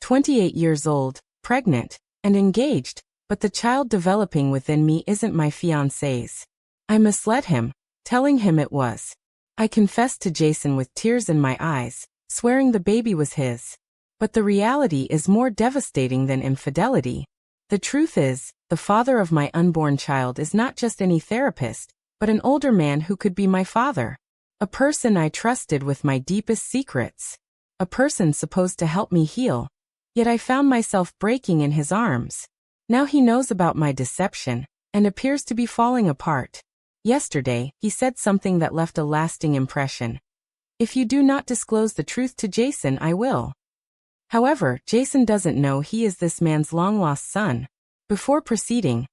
28 years old, pregnant, and engaged, but the child developing within me isn't my fiancé's. I misled him, telling him it was. I confessed to Jason with tears in my eyes, swearing the baby was his. But the reality is more devastating than infidelity. The truth is, the father of my unborn child is not just any therapist, but an older man who could be my father. A person I trusted with my deepest secrets. A person supposed to help me heal. Yet I found myself breaking in his arms. Now he knows about my deception, and appears to be falling apart. Yesterday, he said something that left a lasting impression. If you do not disclose the truth to Jason, I will. However, Jason doesn't know he is this man's long-lost son. Before proceeding,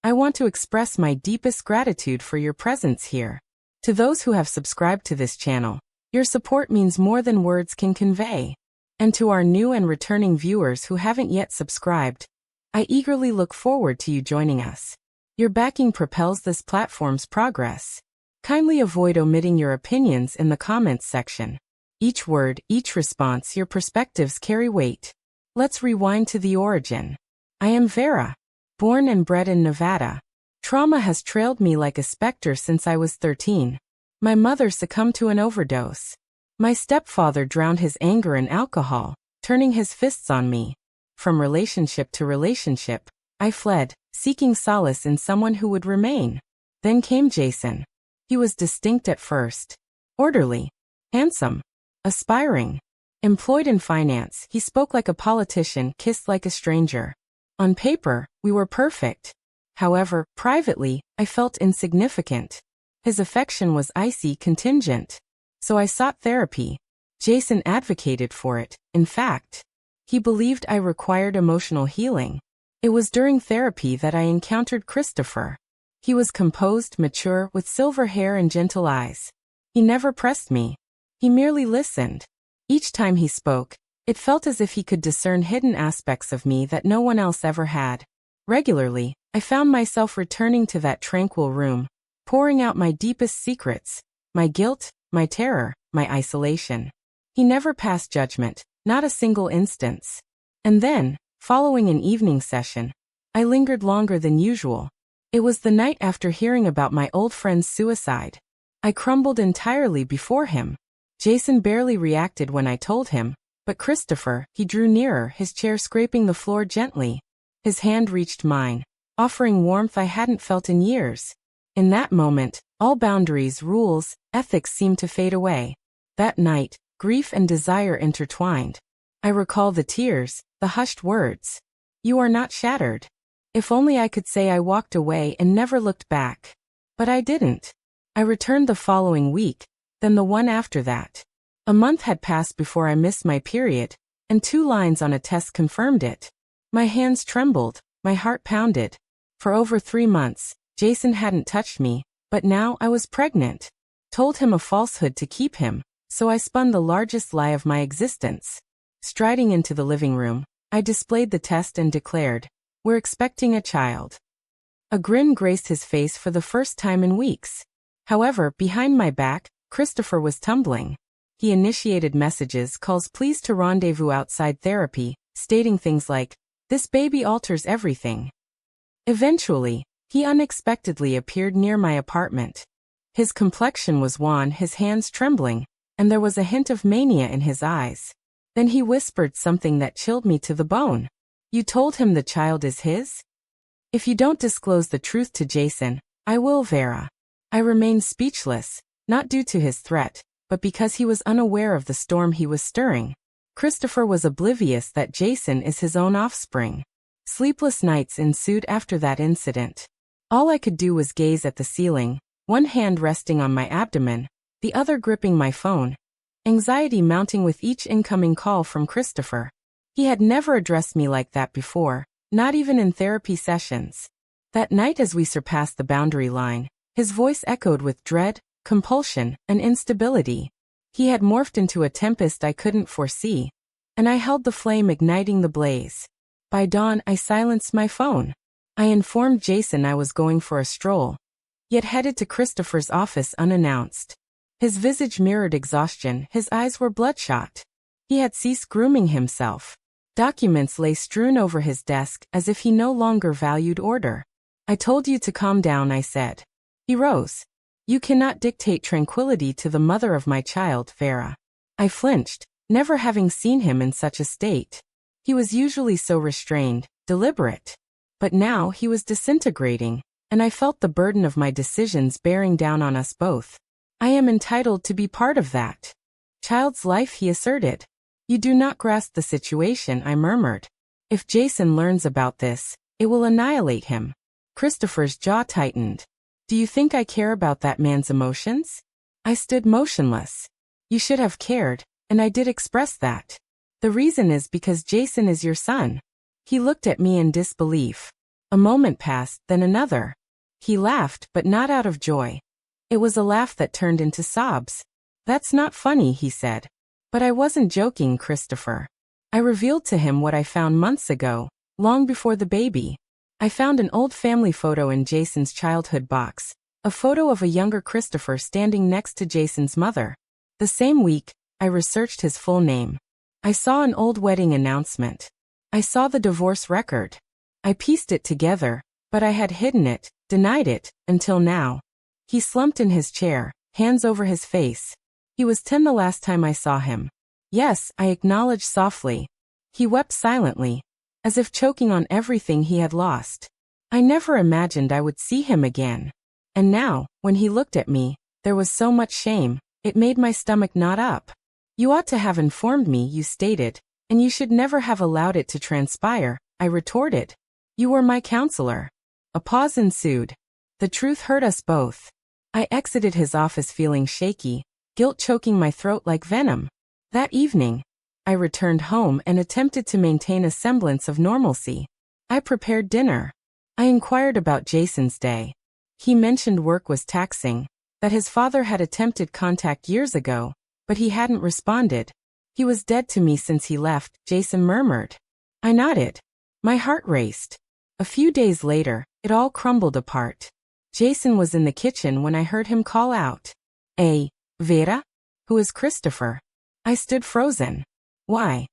I want to express my deepest gratitude for your presence here. To those who have subscribed to this channel, your support means more than words can convey. And to our new and returning viewers who haven't yet subscribed, I eagerly look forward to you joining us. Your backing propels this platform's progress. Kindly avoid omitting your opinions in the comments section. Each word, each response, your perspectives carry weight. Let's rewind to the origin. I am Vera, born and bred in Nevada. Trauma has trailed me like a specter since I was 13. My mother succumbed to an overdose. My stepfather drowned his anger in alcohol, turning his fists on me. From relationship to relationship, I fled, seeking solace in someone who would remain. Then came Jason. He was distinct at first. Orderly. Handsome. Aspiring. Employed in finance, he spoke like a politician, kissed like a stranger. On paper, we were perfect. However, privately, I felt insignificant. His affection was icy, contingent. So I sought therapy. Jason advocated for it. In fact, he believed I required emotional healing. It was during therapy that I encountered Christopher. He was composed, mature, with silver hair and gentle eyes. He never pressed me. He merely listened. Each time he spoke, it felt as if he could discern hidden aspects of me that no one else ever had. Regularly, I found myself returning to that tranquil room, pouring out my deepest secrets, my guilt, my terror, my isolation. He never passed judgment, not a single instance. And then, following an evening session, I lingered longer than usual. It was the night after hearing about my old friend's suicide. I crumbled entirely before him. Jason barely reacted when I told him, but Christopher, he drew nearer, his chair scraping the floor gently. His hand reached mine, offering warmth I hadn't felt in years. In that moment, all boundaries, rules, ethics seemed to fade away. That night, grief and desire intertwined. I recall the tears, the hushed words. You are not shattered. If only I could say I walked away and never looked back. But I didn't. I returned the following week, then the one after that. A month had passed before I missed my period, and 2 lines on a test confirmed it. My hands trembled, my heart pounded. For over 3 months, Jason hadn't touched me, but now I was pregnant. Told him a falsehood to keep him, so I spun the largest lie of my existence. Striding into the living room, I displayed the test and declared, "We're expecting a child." A grin graced his face for the first time in weeks. However, behind my back, Christopher was tumbling. He initiated messages, calls, please to rendezvous outside therapy, stating things like, "This baby alters everything." Eventually, he unexpectedly appeared near my apartment. His complexion was wan, his hands trembling, and there was a hint of mania in his eyes. Then he whispered something that chilled me to the bone. "You told him the child is his? If you don't disclose the truth to Jason, I will, Vera." I remained speechless, not due to his threat, but because he was unaware of the storm he was stirring. Christopher was oblivious that Jason is his own offspring. Sleepless nights ensued after that incident. All I could do was gaze at the ceiling, one hand resting on my abdomen, the other gripping my phone, anxiety mounting with each incoming call from Christopher. He had never addressed me like that before, not even in therapy sessions. That night as we surpassed the boundary line, his voice echoed with dread, compulsion, and instability. He had morphed into a tempest I couldn't foresee, and I held the flame igniting the blaze. By dawn, I silenced my phone. I informed Jason I was going for a stroll, yet headed to Christopher's office unannounced. His visage mirrored exhaustion, his eyes were bloodshot. He had ceased grooming himself. Documents lay strewn over his desk as if he no longer valued order. I told you to calm down, I said. He rose. You cannot dictate tranquility to the mother of my child, Vera. I flinched, never having seen him in such a state. He was usually so restrained, deliberate. But now he was disintegrating, and I felt the burden of my decisions bearing down on us both. I am entitled to be part of that child's life, he asserted. You do not grasp the situation, I murmured. If Jason learns about this, it will annihilate him. Christopher's jaw tightened. Do you think I care about that man's emotions? I stood motionless. You should have cared, and I did express that. The reason is because Jason is your son. He looked at me in disbelief. A moment passed, then another. He laughed, but not out of joy. It was a laugh that turned into sobs. That's not funny, he said. But I wasn't joking, Christopher. I revealed to him what I found months ago, long before the baby. I found an old family photo in Jason's childhood box, a photo of a younger Christopher standing next to Jason's mother. The same week, I researched his full name. I saw an old wedding announcement. I saw the divorce record. I pieced it together, but I had hidden it, denied it, until now. He slumped in his chair, hands over his face. He was 10 the last time I saw him. Yes, I acknowledged softly. He wept silently, as if choking on everything he had lost. I never imagined I would see him again. And now, when he looked at me, there was so much shame, it made my stomach knot up. You ought to have informed me, you stated, and you should never have allowed it to transpire, I retorted. You were my counselor. A pause ensued. The truth hurt us both. I exited his office feeling shaky, guilt choking my throat like venom. That evening, I returned home and attempted to maintain a semblance of normalcy. I prepared dinner. I inquired about Jason's day. He mentioned work was taxing, that his father had attempted contact years ago, but he hadn't responded. He was dead to me since he left, Jason murmured. I nodded. My heart raced. A few days later, it all crumbled apart. Jason was in the kitchen when I heard him call out. Vera? Who is Christopher? I stood frozen. Why?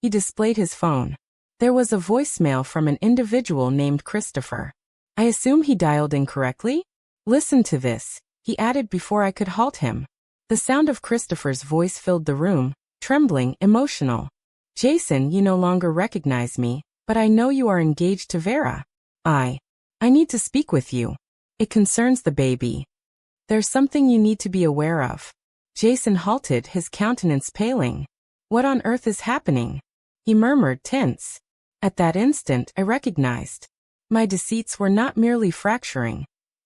He displayed his phone. There was a voicemail from an individual named Christopher. I assume he dialed incorrectly? Listen to this, he added before I could halt him. The sound of Christopher's voice filled the room, trembling, emotional. Jason, you no longer recognize me, but I know you are engaged to Vera. I need to speak with you. It concerns the baby. There's something you need to be aware of. Jason halted, his countenance paling. What on earth is happening? He murmured, tense. At that instant, I recognized. My deceits were not merely fracturing.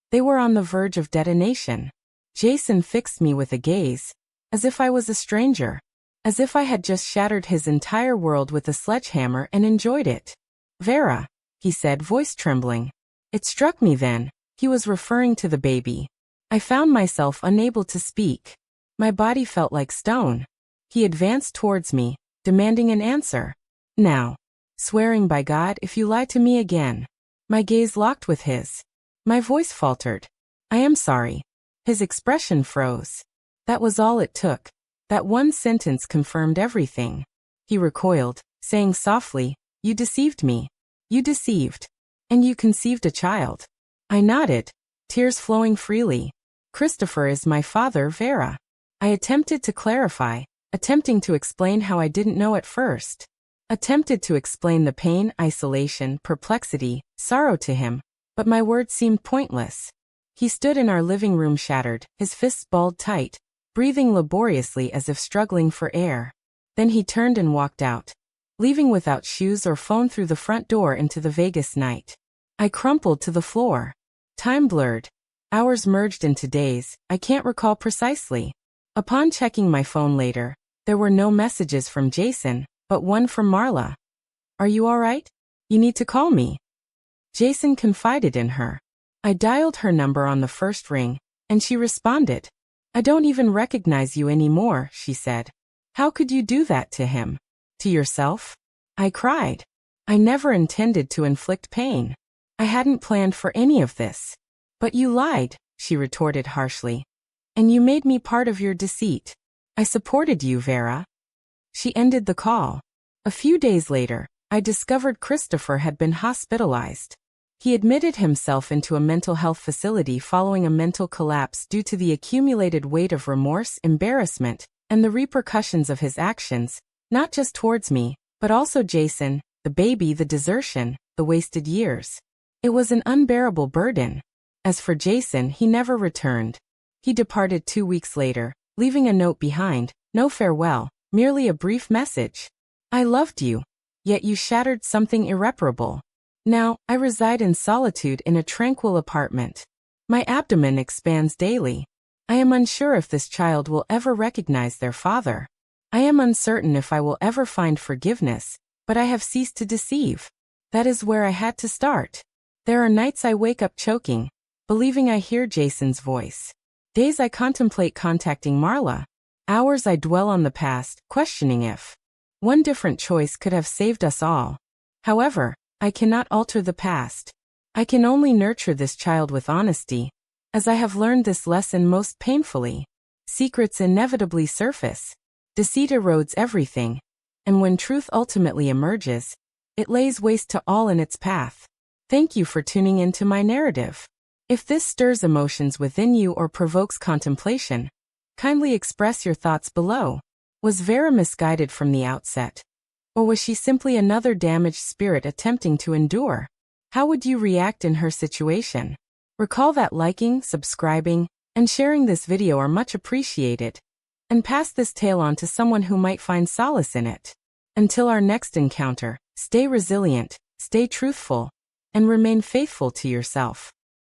They were on the verge of detonation. Jason fixed me with a gaze, as if I was a stranger, as if I had just shattered his entire world with a sledgehammer and enjoyed it. Vera, he said, voice trembling. It struck me then, he was referring to the baby. I found myself unable to speak. My body felt like stone. He advanced towards me, demanding an answer. Now. Swearing by God if you lie to me again. My gaze locked with his. My voice faltered. I am sorry. His expression froze. That was all it took. That one sentence confirmed everything. He recoiled, saying softly, you deceived me. You deceived. And you conceived a child. I nodded, tears flowing freely. Christopher is my father, Vera. I attempted to clarify, attempting to explain how I didn't know at first. Attempted to explain the pain, isolation, perplexity, sorrow to him, but my words seemed pointless. He stood in our living room shattered, his fists balled tight, breathing laboriously as if struggling for air. Then he turned and walked out, leaving without shoes or phone through the front door into the Vegas night. I crumpled to the floor. Time blurred. Hours merged into days, I can't recall precisely. Upon checking my phone later, there were no messages from Jason, but one from Marla. Are you all right? You need to call me. Jason confided in her. I dialed her number on the first ring, and she responded. I don't even recognize you anymore, she said. How could you do that to him? To yourself? I cried. I never intended to inflict pain. I hadn't planned for any of this. But you lied, she retorted harshly. And you made me part of your deceit. I supported you, Vera. She ended the call. A few days later, I discovered Christopher had been hospitalized. He admitted himself into a mental health facility following a mental collapse due to the accumulated weight of remorse, embarrassment, and the repercussions of his actions, not just towards me, but also Jason, the baby, the desertion, the wasted years. It was an unbearable burden. As for Jason, he never returned. He departed 2 weeks later, leaving a note behind, no farewell, merely a brief message. I loved you. Yet you shattered something irreparable. Now, I reside in solitude in a tranquil apartment. My abdomen expands daily. I am unsure if this child will ever recognize their father. I am uncertain if I will ever find forgiveness, but I have ceased to deceive. That is where I had to start. There are nights I wake up choking, believing I hear Jason's voice. Days I contemplate contacting Marla. Hours I dwell on the past, questioning if one different choice could have saved us all. However, I cannot alter the past. I can only nurture this child with honesty, as I have learned this lesson most painfully. Secrets inevitably surface. Deceit erodes everything, and when truth ultimately emerges, it lays waste to all in its path. Thank you for tuning into my narrative. If this stirs emotions within you or provokes contemplation, kindly express your thoughts below. Was Vera misguided from the outset? Or was she simply another damaged spirit attempting to endure? How would you react in her situation? Recall that liking, subscribing, and sharing this video are much appreciated. And pass this tale on to someone who might find solace in it. Until our next encounter, stay resilient, stay truthful, and remain faithful to yourself.